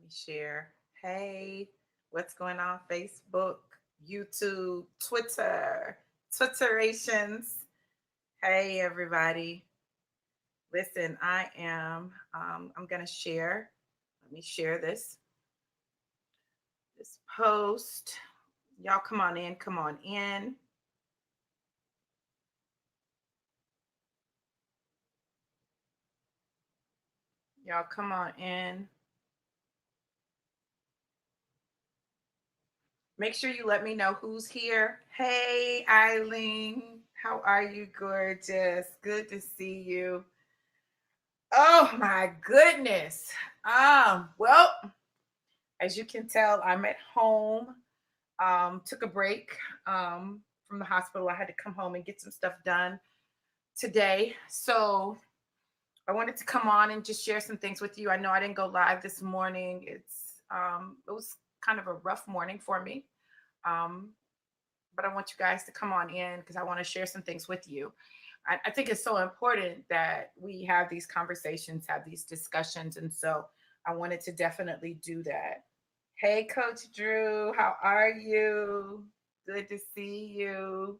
me share. Hey, what's going on? Facebook, YouTube, Twitter, Twitterations. Hey, everybody. Listen, I'm going to share. Let me share this post. Y'all come on in. Come on in. Y'all come on in. Make sure you let me know who's here. Hey, Eileen. How are you, gorgeous? Good to see you. Oh my goodness. Well, as you can tell, I'm at home. Took a break from the hospital. I had to come home and get some stuff done today. So I wanted to come on and just share some things with you. I know I didn't go live this morning. It was kind of a rough morning for me. Um, but I want you guys to come on in because I want to share some things with you. I think it's so important that we have these conversations, have these discussions. And so I wanted to definitely do that. Hey, Coach Drew, how are you? Good to see you.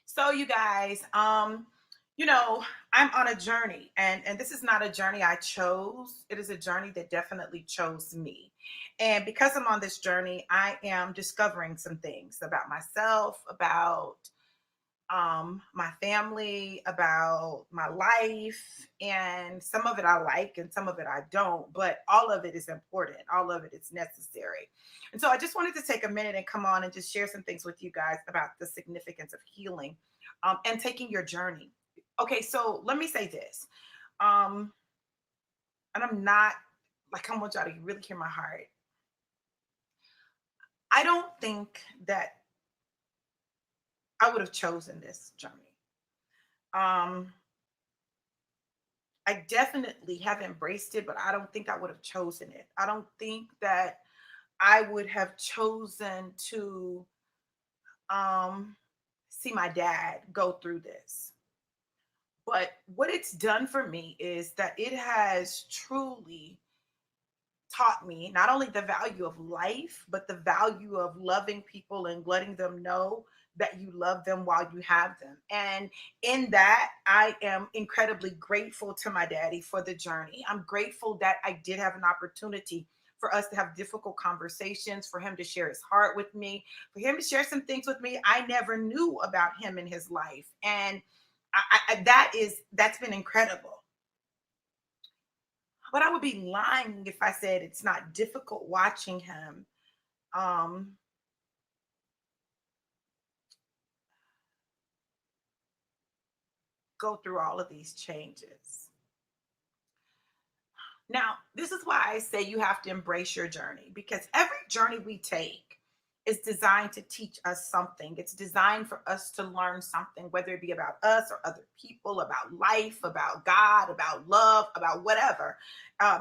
So, you guys, you know, I'm on a journey, and this is not a journey I chose. It is a journey that definitely chose me. And because I'm on this journey, I am discovering some things about myself, about my family, about my life, and some of it I like and some of it I don't, but all of it is important. All of it is necessary. And so I just wanted to take a minute and come on and just share some things with you guys about the significance of healing and taking your journey. Okay, so let me say this. Um, and I'm not like, I want y'all to really hear my heart. I don't think that I would have chosen this journey. Um, I definitely have embraced it, but I don't think I would have chosen it. I don't think that I would have chosen to um, see my dad go through this. But what it's done for me is that it has truly taught me not only the value of life, but the value of loving people and letting them know that you love them while you have them. And in that, I am incredibly grateful to my daddy for the journey. I'm grateful that I did have an opportunity for us to have difficult conversations, for him to share his heart with me, for him to share some things with me I never knew about him in his life. And that's been incredible. But I would be lying if I said it's not difficult watching him um, go through all of these changes. Now, this is why I say you have to embrace your journey because every journey we take is designed to teach us something. It's designed for us to learn something, whether it be about us or other people, about life, about God, about love, about whatever.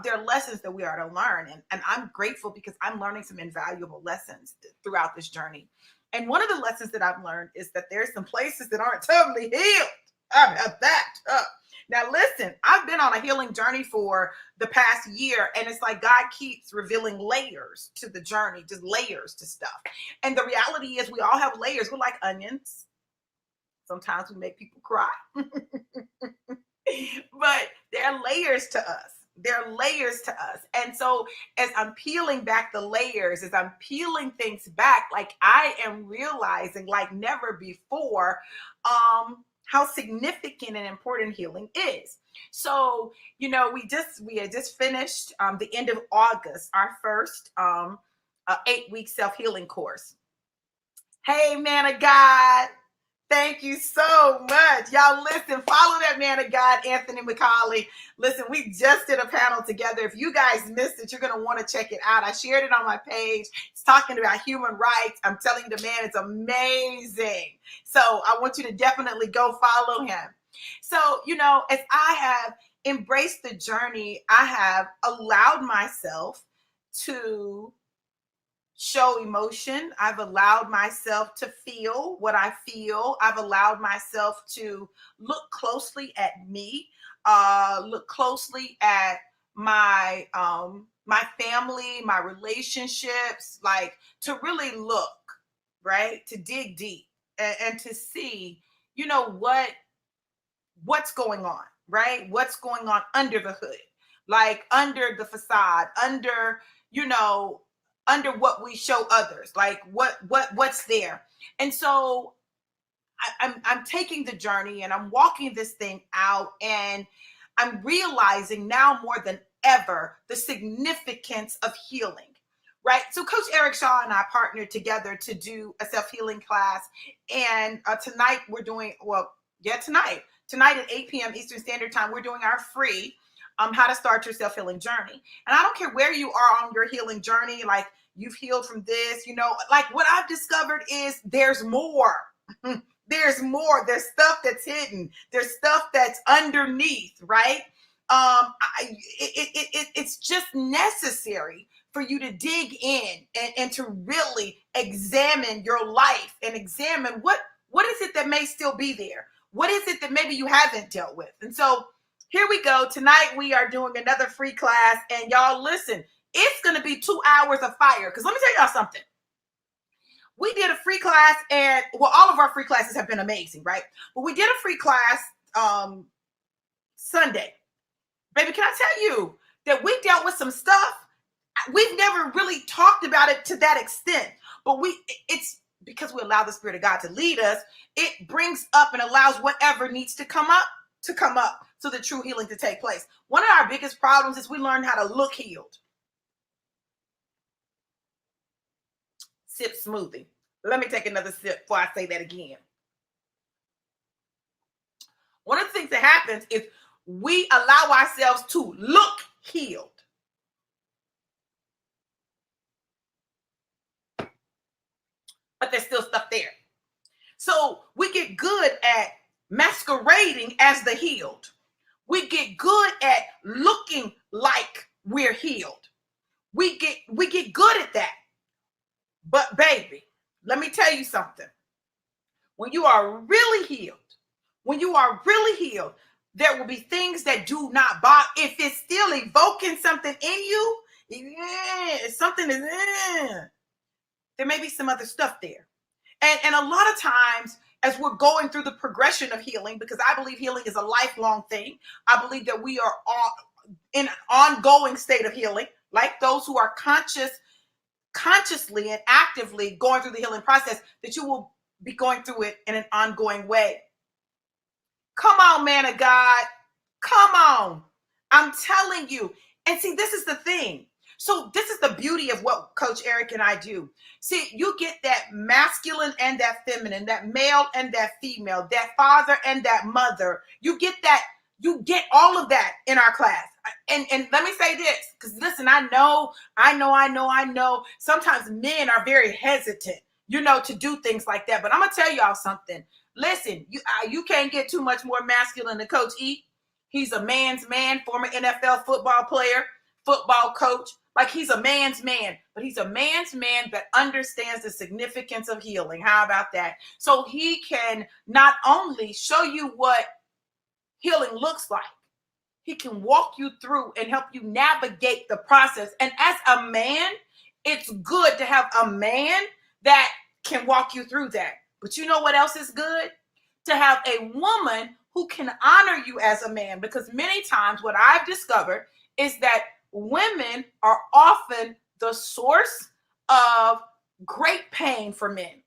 There are lessons that we are to learn. And I'm grateful because I'm learning some invaluable lessons throughout this journey. And one of the lessons that I've learned is that there's some places that aren't totally healed. How about that? Now, listen, I've been on a healing journey for the past year, and it's like God keeps revealing layers to the journey, just layers to stuff. And the reality is, we all have layers. We're like onions. Sometimes we make people cry, but there are layers to us. There are layers to us. And so, as I'm peeling back the layers, as I'm peeling things back, like I am realizing, like never before, how significant and important healing is. So, we had just finished the end of August, our first 8-week self healing course. Hey, man of God. Thank you so much. Y'all listen, follow that man of God, Anthony McCauley. Listen, we just did a panel together. If you guys missed it, you're going to want to check it out. I shared it on my page. It's talking about human rights. I'm telling you, the man is amazing. So I want you to definitely go follow him. So, as I have embraced the journey, I have allowed myself to show emotion. I've allowed myself to feel what I feel. I've allowed myself to look closely at me, look closely at my family, my relationships, like to really look, right? To dig deep and to see, what's going on, right? What's going on under the hood, like under the facade, you know, under what we show others, like what's there. And so I'm taking the journey and I'm walking this thing out, and I'm realizing now more than ever the significance of healing. Right. So Coach Eric Shaw and I partnered together to do a self-healing class. And tonight we're doing, well, yeah, tonight at 8 p.m. Eastern Standard Time, we're doing our free how to start your self-healing journey. And I don't care where you are on your healing journey, like you've healed from this, like what I've discovered is there's more. There's more. There's stuff that's hidden. There's stuff that's underneath, right? It's just necessary for you to dig in and to really examine your life and examine what is it that may still be there? What is it that maybe you haven't dealt with? And so here we go. Tonight we are doing another free class, and y'all listen, it's going to be 2 hours of fire. Because let me tell y'all something. We did a free class, and well, all of our free classes have been amazing, right? But we did a free class Sunday. Baby, can I tell you that we dealt with some stuff? We've never really talked about it to that extent, but it's because we allow the Spirit of God to lead us. It brings up and allows whatever needs to come up so the true healing to take place. One of our biggest problems is we learn how to look healed. Sip smoothie. Let me take another sip before I say that again. One of the things that happens is we allow ourselves to look healed. But there's still stuff there. So we get good at masquerading as the healed. We get good at looking like we're healed. We get good at that. But baby, let me tell you something. When you are really healed, there will be things that do not bother. If it's still evoking something in you, something is there may be some other stuff there. And a lot of times, as we're going through the progression of healing, because I believe healing is a lifelong thing. I believe that we are all in an ongoing state of healing, like those who are consciously and actively going through the healing process, that you will be going through it in an ongoing way. Come on, man of God. Come on. I'm telling you. And see, this is the thing. So this is the beauty of what Coach Eric and I do. See, you get that masculine and that feminine, that male and that female, that father and that mother. You get all of that in our class. And let me say this, because listen, I know. Sometimes men are very hesitant, to do things like that. But I'm going to tell y'all something. Listen, you can't get too much more masculine than Coach E. He's a man's man, former NFL football player, football coach. Like, he's a man's man, but he's a man's man that understands the significance of healing. How about that? So he can not only show you what healing looks like, he can walk you through and help you navigate the process. And as a man, it's good to have a man that can walk you through that. But you know what else is good? To have a woman who can honor you as a man. Because many times what I've discovered is that women are often the source of great pain for men.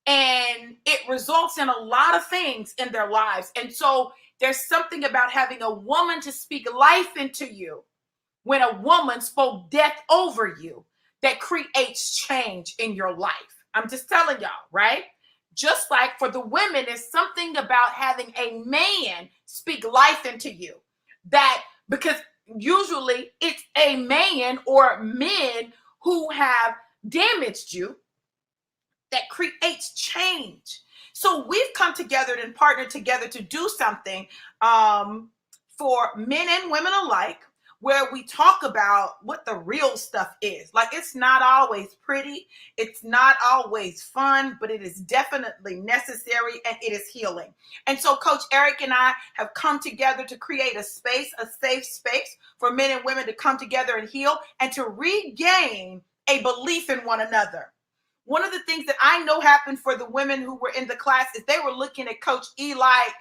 And it results in a lot of things in their lives. And so there's something about having a woman to speak life into you when a woman spoke death over you that creates change in your life. I'm just telling y'all, right? Just like for the women, there's something about having a man speak life into you because usually it's a man or men who have damaged you that creates change. So we've come together and partnered together to do something for men and women alike, where we talk about what the real stuff is. Like, it's not always pretty, it's not always fun, but it is definitely necessary and it is healing. And so Coach Eric and I have come together to create a space, a safe space for men and women to come together and heal and to regain a belief in one another. One of the things that I know happened for the women who were in the class is they were looking at Coach E like,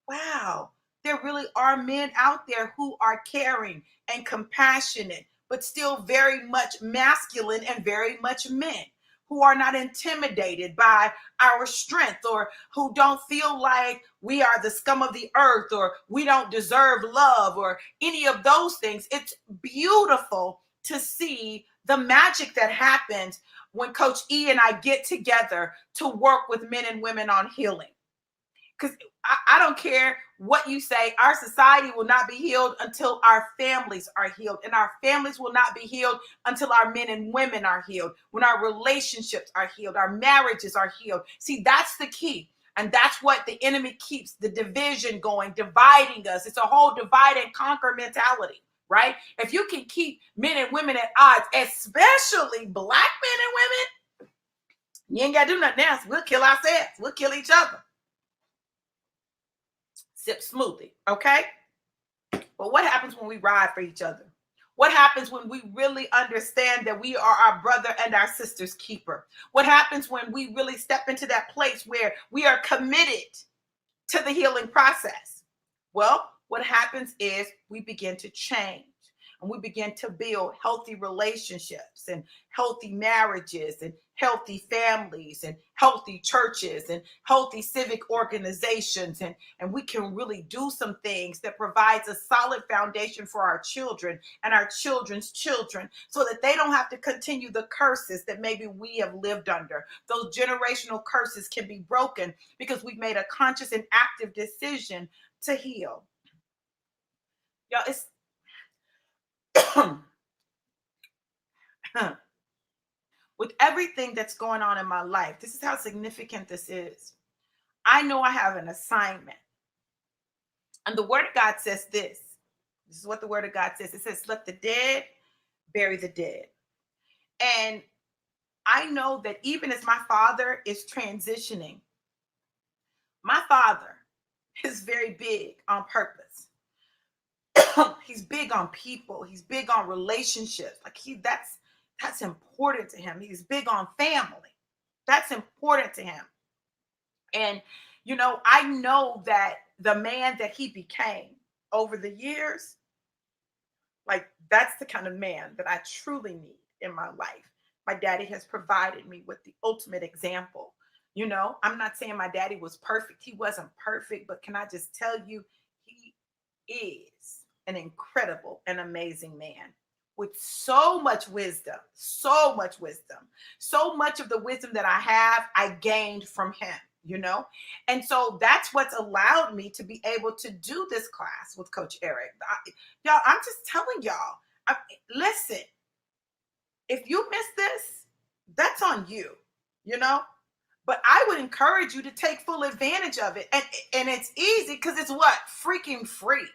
wow, there really are men out there who are caring and compassionate, but still very much masculine and very much men, who are not intimidated by our strength, or who don't feel like we are the scum of the earth, or we don't deserve love, or any of those things. It's beautiful to see the magic that happens when Coach E and I get together to work with men and women on healing. Because I don't care what you say, our society will not be healed until our families are healed. And our families will not be healed until our men and women are healed, when our relationships are healed, our marriages are healed. See, that's the key. And that's what the enemy keeps the division going, dividing us. It's a whole divide and conquer mentality, right? If you can keep men and women at odds, especially Black men and women, you ain't got to do nothing else. We'll kill ourselves. We'll kill each other. Sip smoothie, okay? But what happens when we ride for each other? What happens when we really understand that we are our brother and our sister's keeper? What happens when we really step into that place where we are committed to the healing process? Well, what happens is we begin to change. And we begin to build healthy relationships and healthy marriages and healthy families and healthy churches and healthy civic organizations. And we can really do some things that provides a solid foundation for our children and our children's children, so that they don't have to continue the curses that maybe we have lived under. Those generational curses can be broken because we've made a conscious and active decision to heal. Y'all, it's with everything that's going on in my life, this is how significant this is. I know I have an assignment. And the word of God says this. This is what the word of God says. It says, let the dead bury the dead. And I know that even as my father is transitioning, my father is very big on purpose. He's big on people. He's big on relationships. Like that's important to him. He's big on family. That's important to him. And I know that the man that he became over the years, like, that's the kind of man that I truly need in my life. My daddy has provided me with the ultimate example. I'm not saying my daddy was perfect. He wasn't perfect, but can I just tell you, he is an incredible and amazing man with so much wisdom, so much wisdom. So much of the wisdom that I have, I gained from him. And so that's what's allowed me to be able to do this class with Coach Eric. Y'all, I'm just telling y'all, listen, if you miss this, that's on you, but I would encourage you to take full advantage of it. And it's easy because it's what? Freaking free.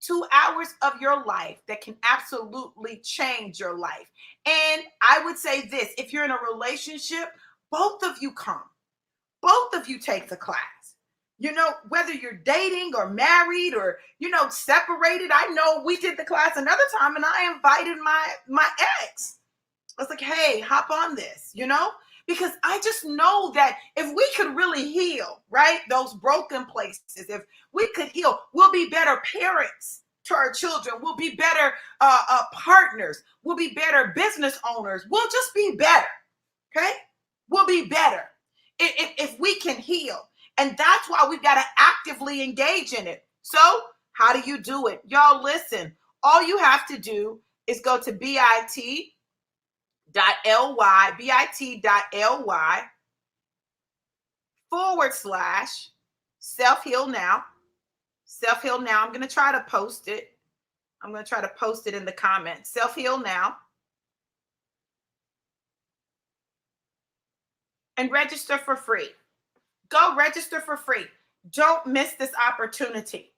2 hours of your life that can absolutely change your life. And I would say this, if you're in a relationship, both of you come. Both of you take the class. Whether you're dating or married or, separated. I know we did the class another time and I invited my ex. I was like, hey, hop on this, because I just know that if we could really heal, right, those broken places, if we could heal, we'll be better parents to our children. We'll be better partners. We'll be better business owners. We'll just be better, okay? We'll be better if we can heal. And that's why we've got to actively engage in it. So how do you do it? Y'all, listen, all you have to do is go to bit.ly /self-heal now. Self-heal now. I'm going to try to post it. In the comments. Self-heal now. And register for free. Go register for free. Don't miss this opportunity.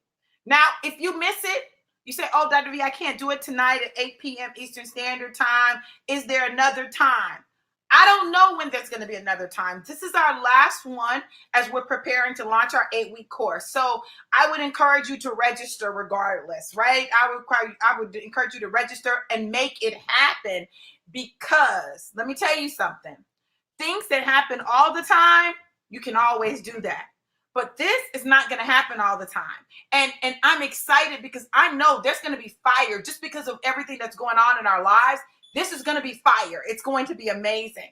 Now, if you miss it, You say, oh, Dr. V, I can't do it tonight at 8 p.m. Eastern Standard Time. Is there another time? I don't know when there's going to be another time. This is our last one as we're preparing to launch our 8-week course. So I would encourage you to register regardless, right? I would encourage you to register and make it happen, because let me tell you something. Things that happen all the time, you can always do that. But this is not going to happen all the time. And I'm excited because I know there's going to be fire just because of everything that's going on in our lives. This is going to be fire. It's going to be amazing.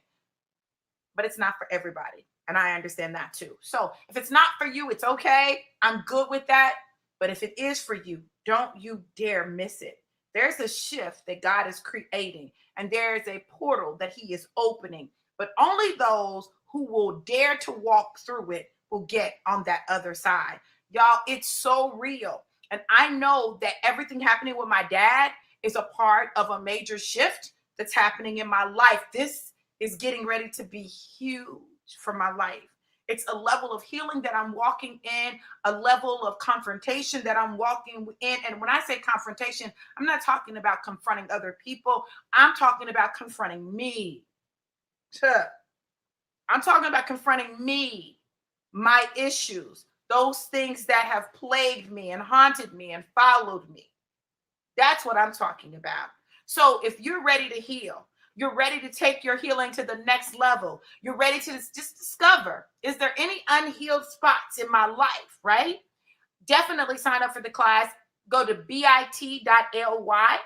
But it's not for everybody. And I understand that too. So if it's not for you, it's okay. I'm good with that. But if it is for you, don't you dare miss it. There's a shift that God is creating, and there is a portal that He is opening. But only those who will dare to walk through it will get on that other side. Y'all, it's so real. And I know that everything happening with my dad is a part of a major shift that's happening in my life. This is getting ready to be huge for my life. It's a level of healing that I'm walking in, a level of confrontation that I'm walking in. And when I say confrontation, I'm not talking about confronting other people. I'm talking about confronting me. I'm talking about confronting me, my issues, those things that have plagued me and haunted me and followed me. That's what I'm talking about. So if you're ready to heal, you're ready to take your healing to the next level, you're ready to just discover, is there any unhealed spots in my life, right? Definitely sign up for the class. Go to bit.ly,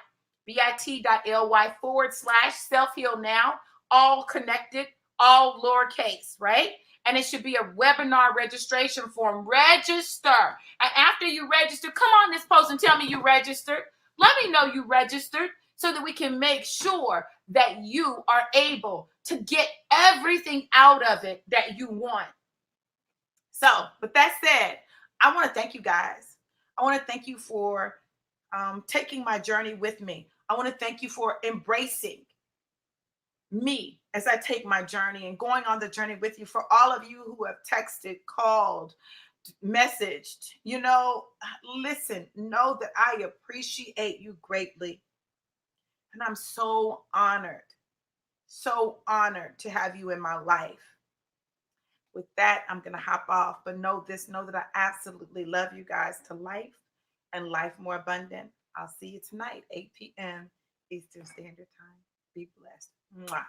bit.ly/self-heal now, all connected, all lowercase, right? And it should be a webinar registration form. Register. And after you register, come on this post and tell me you registered. Let me know you registered so that we can make sure that you are able to get everything out of it that you want. So with that said, I want to thank you guys. I want to thank you for taking my journey with me. I want to thank you for embracing me as I take my journey and going on the journey with you. For all of you who have texted, called, messaged, listen, know that I appreciate you greatly. And I'm so honored to have you in my life. With that, I'm going to hop off. But know that I absolutely love you guys to life and life more abundant. I'll see you tonight, 8 p.m. Eastern Standard Time. Be blessed. Mwah.